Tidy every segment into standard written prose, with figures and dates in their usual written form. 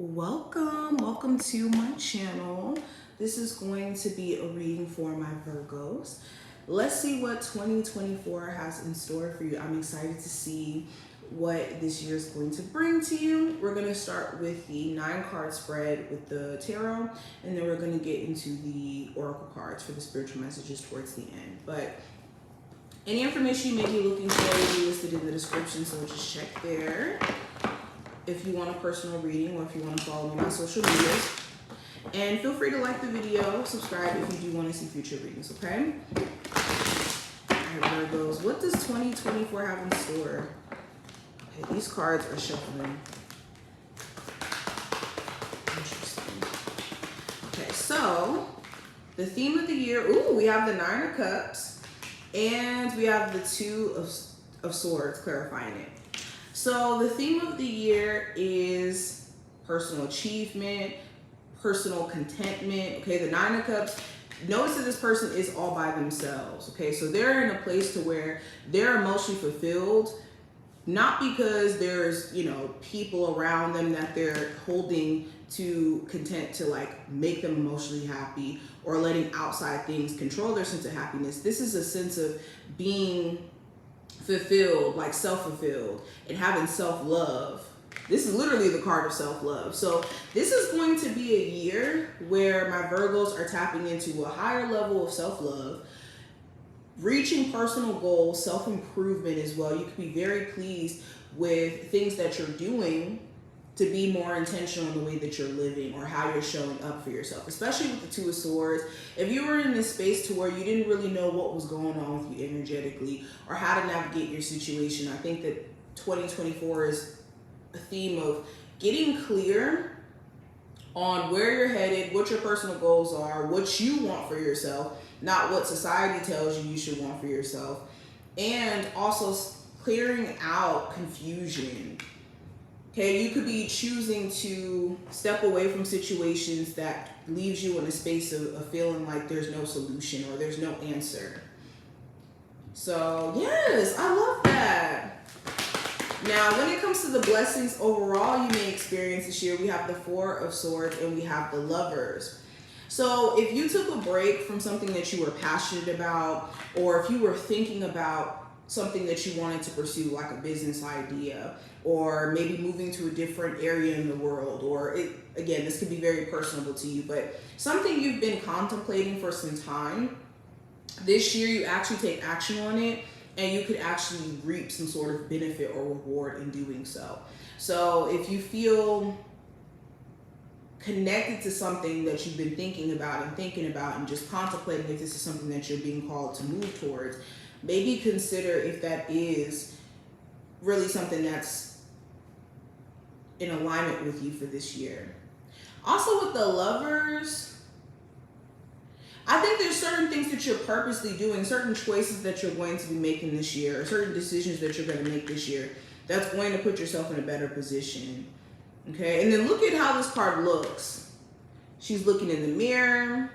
Welcome to my channel. This is going to be a reading for my Virgos. Let's see what 2024 has in store for you. I'm excited to see what this year is going to bring to you. We're going to start with the 9-card spread with the tarot, and then we're going to get into the oracle cards for the spiritual messages towards the end. But any information you may be looking for will be listed in the description, so just check there. If you want a personal reading or if you want to follow me on my social medias. And feel free to like the video, subscribe if you do want to see future readings, okay? Alright, Virgos, what does 2024 have in store? Okay, these cards are shuffling. Interesting. Okay, so the theme of the year, we have the 9 of Cups and we have the 2 of Swords, clarifying it. So the theme of the year is personal achievement, personal contentment. Okay, the 9 of Cups, notice that this person is all by themselves. Okay, so they're in a place to where they're emotionally fulfilled, not because there's, people around them that they're holding to content to like make them emotionally happy or letting outside things control their sense of happiness. This is a sense of being fulfilled, like self-fulfilled, and having self-love. This is literally the card of self-love. So this is going to be a year where my Virgos are tapping into a higher level of self-love, reaching personal goals, self-improvement as well. You can be very pleased with things that you're doing to be more intentional in the way that you're living or how you're showing up for yourself, especially with the 2 of Swords. If you were in this space to where you didn't really know what was going on with you energetically or how to navigate your situation, I think that 2024 is a theme of getting clear on where you're headed, what your personal goals are, what you want for yourself, not what society tells you should want for yourself, and also clearing out confusion. Okay, you could be choosing to step away from situations that leaves you in a space of feeling like there's no solution or there's no answer. So yes, I love that. Now, when it comes to the blessings overall you may experience this year, we have the 4 of Swords and we have the Lovers. So if you took a break from something that you were passionate about, or if you were thinking about something that you wanted to pursue, like a business idea, or maybe moving to a different area in the world, or again, this could be very personable to you, but something you've been contemplating for some time, this year you actually take action on it and you could actually reap some sort of benefit or reward in doing so. So if you feel connected to something that you've been thinking about and just contemplating if this is something that you're being called to move towards, maybe consider if that is really something that's in alignment with you for this year. Also with the Lovers, I think there's certain things that you're purposely doing, certain choices that you're going to be making this year, or certain decisions that you're going to make this year that's going to put yourself in a better position. Okay, and then look at how this card looks. She's looking in the mirror.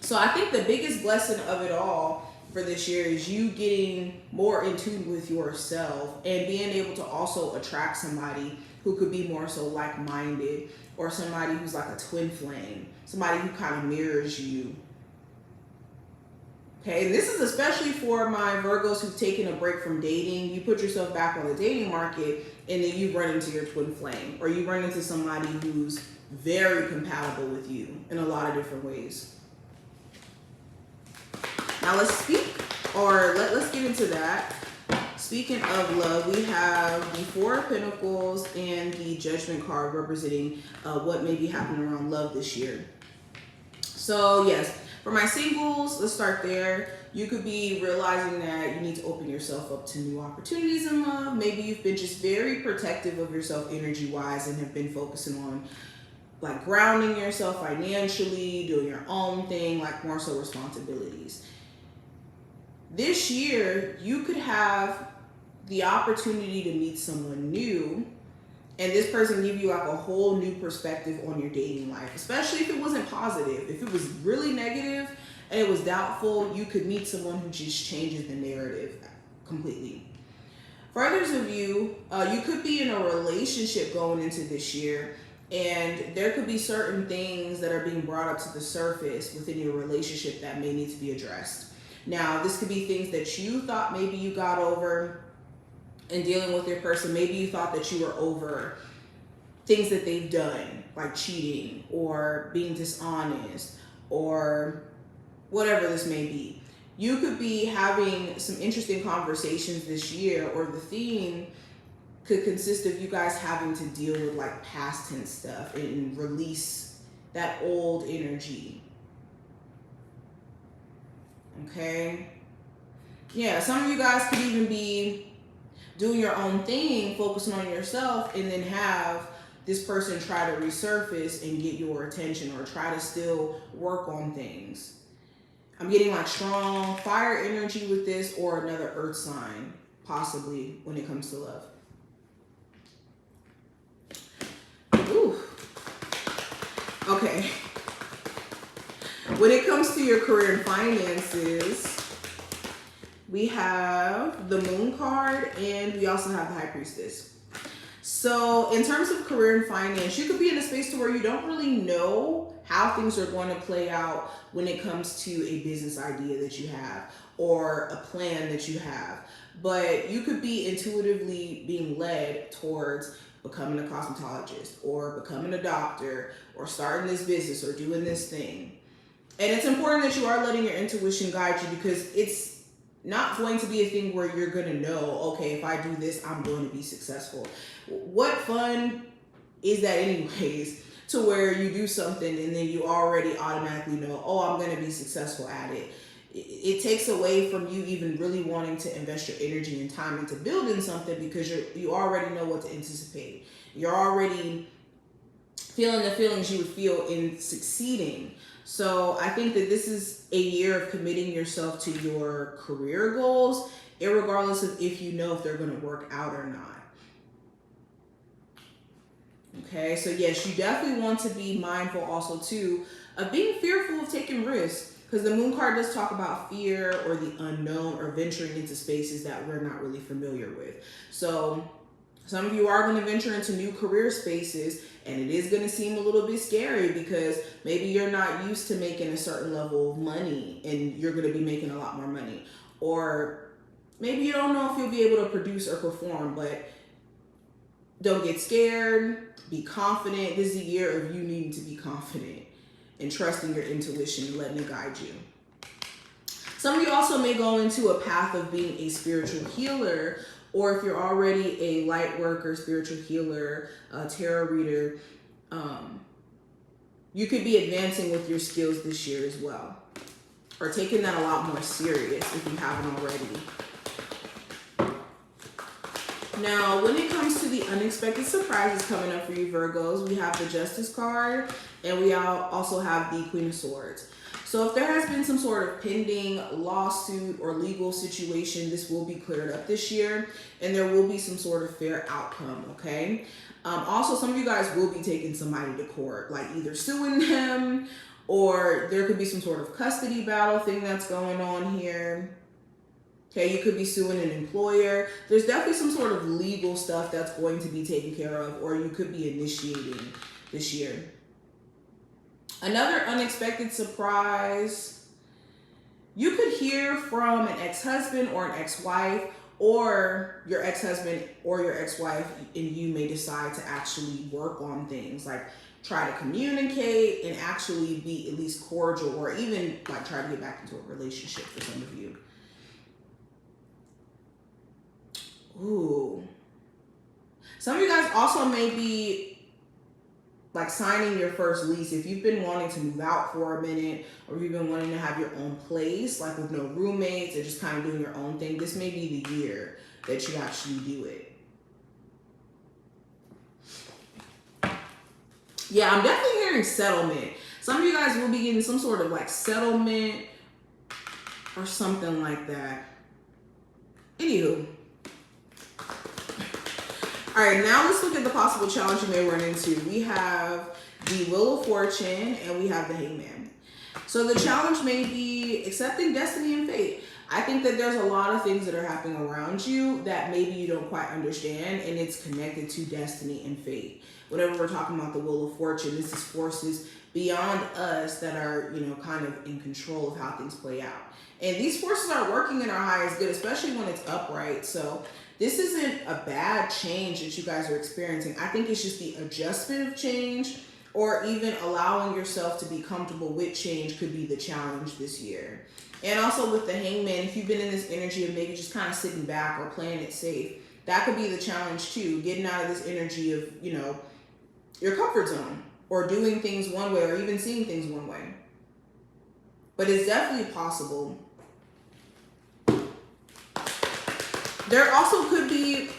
So I think the biggest blessing of it all for this year is you getting more in tune with yourself and being able to also attract somebody who could be more so like-minded, or somebody who's like a twin flame, somebody who kind of mirrors you. Okay, and this is especially for my Virgos who've taken a break from dating. You put yourself back on the dating market and then you run into your twin flame, or you run into somebody who's very compatible with you in a lot of different ways. Now let's let's get into that. Speaking of love, we have the 4 of Pentacles and the Judgment card representing what may be happening around love this year. So yes, for my singles, let's start there. You could be realizing that you need to open yourself up to new opportunities in love. Maybe you've been just very protective of yourself energy-wise and have been focusing on like grounding yourself financially, doing your own thing, like more so responsibilities. This year, you could have the opportunity to meet someone new, and this person give you like a whole new perspective on your dating life, especially if it wasn't positive. If it was really negative and it was doubtful, you could meet someone who just changes the narrative completely. For others of you, you could be in a relationship going into this year, And there could be certain things that are being brought up to the surface within your relationship that may need to be addressed. Now, this could be things that you thought maybe you got over in dealing with your person. Maybe you thought that you were over things that they've done, like cheating or being dishonest or whatever this may be. You could be having some interesting conversations this year, or the theme could consist of you guys having to deal with like past tense stuff and release that old energy. Okay? Yeah, some of you guys could even be doing your own thing, focusing on yourself, and then have this person try to resurface and get your attention, or try to still work on things. I'm getting like strong fire energy with this, or another earth sign, possibly, when it comes to love. Ooh. Okay. When it comes to your career and finances, we have the Moon card, and we also have the High Priestess. So in terms of career and finance, you could be in a space to where you don't really know how things are going to play out when it comes to a business idea that you have or a plan that you have. But you could be intuitively being led towards becoming a cosmetologist or becoming a doctor or starting this business or doing this thing. And it's important that you are letting your intuition guide you, because it's not going to be a thing where you're going to know, okay, if I do this, I'm going to be successful. What fun is that anyways, to where you do something and then you already automatically know, oh, I'm going to be successful at it. It takes away from you even really wanting to invest your energy and time into building something, because you already know what to anticipate. You're already feeling the feelings you would feel in succeeding. So I think that this is a year of committing yourself to your career goals, irregardless of if you know if they're going to work out or not. Okay, so yes, you definitely want to be mindful also too of being fearful of taking risks, because the Moon card does talk about fear or the unknown or venturing into spaces that we're not really familiar with. So some of you are going to venture into new career spaces, and it is going to seem a little bit scary because maybe you're not used to making a certain level of money and you're going to be making a lot more money. Or maybe you don't know if you'll be able to produce or perform, but don't get scared. Be confident. This is a year of you needing to be confident and trusting your intuition and letting it guide you. Some of you also may go into a path of being a spiritual healer, or if you're already a light worker, spiritual healer, tarot reader, you could be advancing with your skills this year as well, or taking that a lot more serious if you haven't already. Now, when it comes to the unexpected surprises coming up for you, Virgos, we have the Justice card, and we also have the Queen of Swords. So if there has been some sort of pending lawsuit or legal situation, this will be cleared up this year, and there will be some sort of fair outcome, okay? Also, some of you guys will be taking somebody to court, like either suing them, or there could be some sort of custody battle thing that's going on here. Okay, you could be suing an employer. There's definitely some sort of legal stuff that's going to be taken care of, or you could be initiating this year. Another unexpected surprise, you could hear from an ex-husband or an ex-wife, or your ex-husband or your ex-wife, and you may decide to actually work on things, like try to communicate and actually be at least cordial, or even like try to get back into a relationship for some of you. Ooh. Some of you guys also may be like signing your first lease. If you've been wanting to move out for a minute, or you've been wanting to have your own place, like with no roommates, or just kind of doing your own thing, this may be the year that you actually do it. Yeah, I'm definitely hearing settlement. Some of you guys will be getting some sort of like settlement or something like that. Anywho. All right, now let's look at the possible challenge you may run into. We have the Wheel of Fortune, and we have the Hangman. So the challenge may be accepting destiny and fate. I think that there's a lot of things that are happening around you that maybe you don't quite understand, and it's connected to destiny and fate. Whenever we're talking about the wheel of fortune, this is forces beyond us that are, you know, kind of in control of how things play out. And these forces are working in our highest good, especially when it's upright. So this isn't a bad change that you guys are experiencing. I think it's just the adjustment of change, or even allowing yourself to be comfortable with change could be the challenge this year. And also with the Hangman, if you've been in this energy of maybe just kind of sitting back or playing it safe, that could be the challenge too. Getting out of this energy of, you know, your comfort zone, or doing things one way, or even seeing things one way. But it's definitely possible. There also could be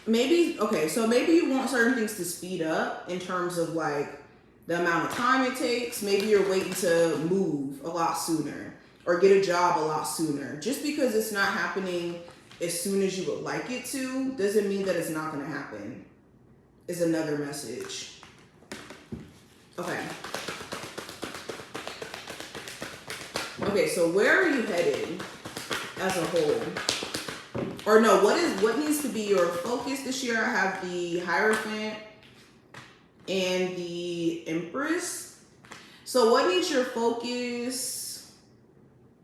maybe, okay, so maybe you want certain things to speed up in terms of like the amount of time it takes. Maybe you're waiting to move a lot sooner or get a job a lot sooner. Just because it's not happening as soon as you would like it to doesn't mean that it's not going to happen, is another message. Okay. Okay, so where are you headed as a whole? Or no, what needs to be your focus this year? I have the Hierophant and the Empress. So what needs your focus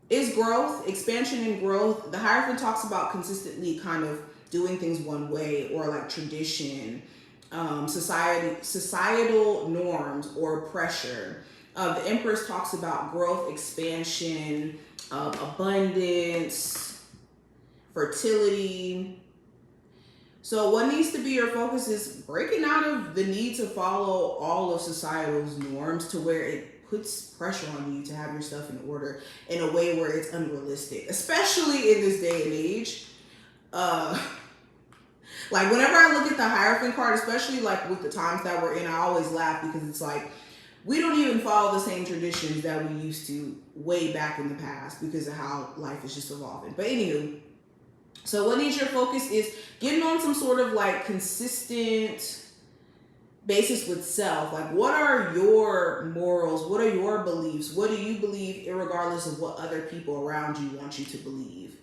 is growth, expansion and growth. The Hierophant talks about consistently kind of doing things one way, or like tradition, societal norms or pressure. The Empress talks about growth, expansion, abundance, fertility. So what needs to be your focus is breaking out of the need to follow all of societal's norms to where it puts pressure on you to have your stuff in order in a way where it's unrealistic, especially in this day and age. Like whenever I look at the Hierophant card, especially like with the times that we're in, I always laugh because it's like, we don't even follow the same traditions that we used to way back in the past because of how life is just evolving. But anywho, so what needs your focus is getting on some sort of like consistent basis with self. Like, what are your morals? What are your beliefs? What do you believe, irregardless of what other people around you want you to believe?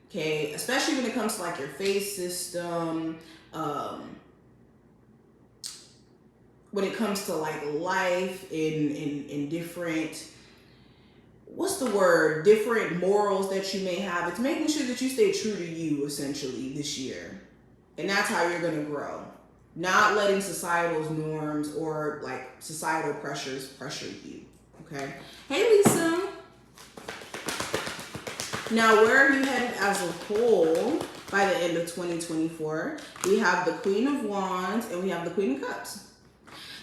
Okay, especially when it comes to like your faith system, when it comes to like life in different, what's the word, different morals that you may have. It's making sure that you stay true to you essentially this year. And that's how you're going to grow. Not letting societal's norms or like societal pressures pressure you. Okay. Hey, Lisa. Now, where are you headed as a whole by the end of 2024? We have the Queen of Wands and we have the Queen of Cups.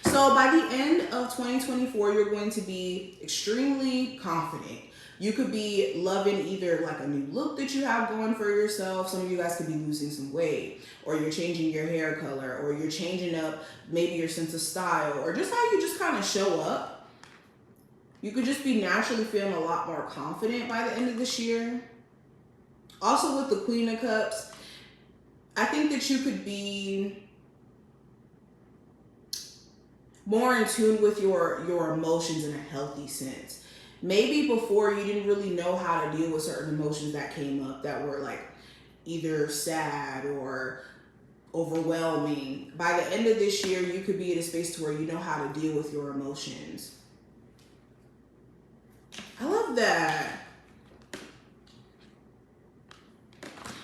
So by the end of 2024, you're going to be extremely confident. You could be loving either like a new look that you have going for yourself. Some of you guys could be losing some weight, or you're changing your hair color, or you're changing up maybe your sense of style, or just how you just kind of show up. You could just be naturally feeling a lot more confident by the end of this year. Also with the Queen of Cups, I think that you could be more in tune with your emotions in a healthy sense. Maybe before you didn't really know how to deal with certain emotions that came up that were like either sad or overwhelming. By the end of this year, you could be in a space to where you know how to deal with your emotions. I love that.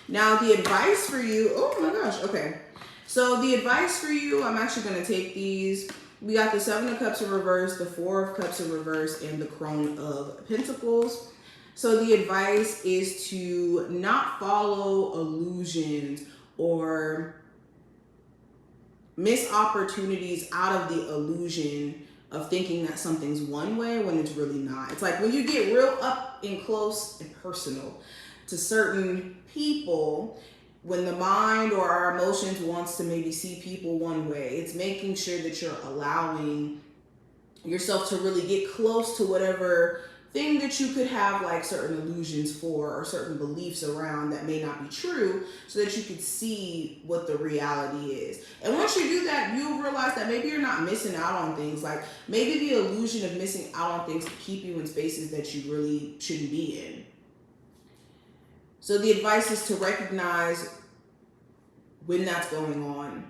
Now the advice for you, oh my gosh, okay. So the advice for you, I'm actually gonna take these. We got the Seven of Cups in reverse, the Four of Cups in reverse, and the Crone of Pentacles. So the advice is to not follow illusions or miss opportunities out of the illusion of thinking that something's one way when it's really not. It's like when you get real up and close and personal to certain people, when the mind or our emotions wants to maybe see people one way, it's making sure that you're allowing yourself to really get close to whatever thing that you could have like certain illusions for or certain beliefs around that may not be true, so that you could see what the reality is. And once you do that, you'll realize that maybe you're not missing out on things. Like maybe the illusion of missing out on things to keep you in spaces that you really shouldn't be in. So the advice is to recognize when that's going on.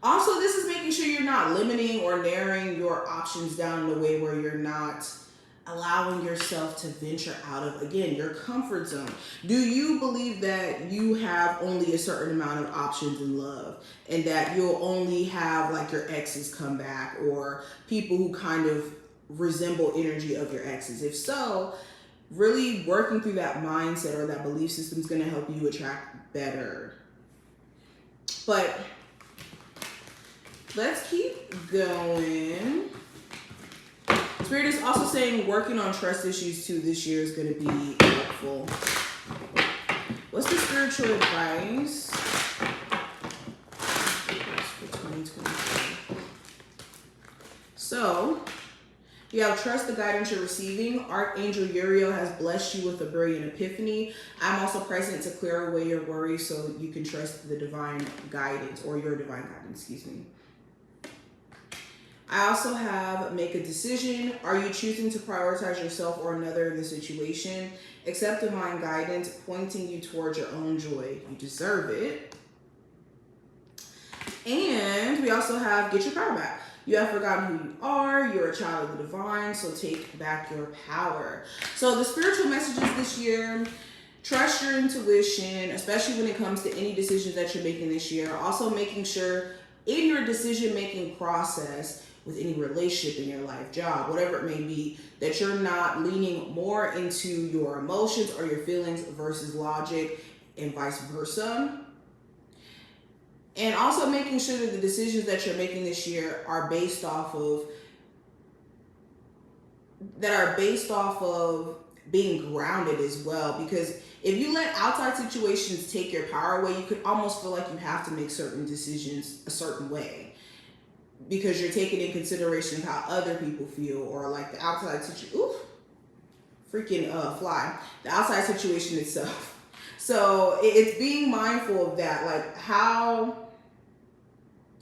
Also, this is making sure you're not limiting or narrowing your options down in a way where you're not allowing yourself to venture out of, again, your comfort zone. Do you believe that you have only a certain amount of options in love and that you'll only have like your exes come back or people who kind of resemble energy of your exes? If so, really working through that mindset or that belief system is going to help you attract better. But let's keep going. Spirit is also saying working on trust issues too this year is going to be helpful. What's the spiritual advice for 2023? So, you have trust the guidance you're receiving. Archangel Uriel has blessed you with a brilliant epiphany. I'm also present to clear away your worries so you can trust the divine guidance, or your divine guidance, excuse me. I also have make a decision. Are you choosing to prioritize yourself or another in the situation? Accept divine guidance pointing you towards your own joy. You deserve it. And we also have get your power back. You have forgotten who you are. You're a child of the divine, so take back your power. So the spiritual messages this year: trust your intuition, especially when it comes to any decisions that you're making this year. Also making sure in your decision-making process with any relationship in your life, job, whatever it may be, that you're not leaning more into your emotions or your feelings versus logic and vice versa. And also making sure that the decisions that you're making this year are based off of being grounded as well. Because if you let outside situations take your power away, you could almost feel like you have to make certain decisions a certain way, because you're taking in consideration how other people feel, or like the outside situation, the outside situation itself. So it's being mindful of that, like how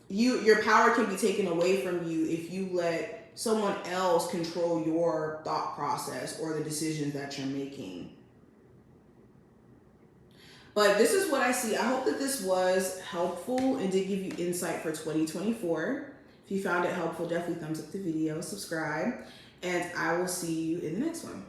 your power can be taken away from you if you let someone else control your thought process or the decisions that you're making. But this is what I see. I hope that this was helpful and did give you insight for 2024. If you found it helpful, definitely thumbs up the video, subscribe, and I will see you in the next one.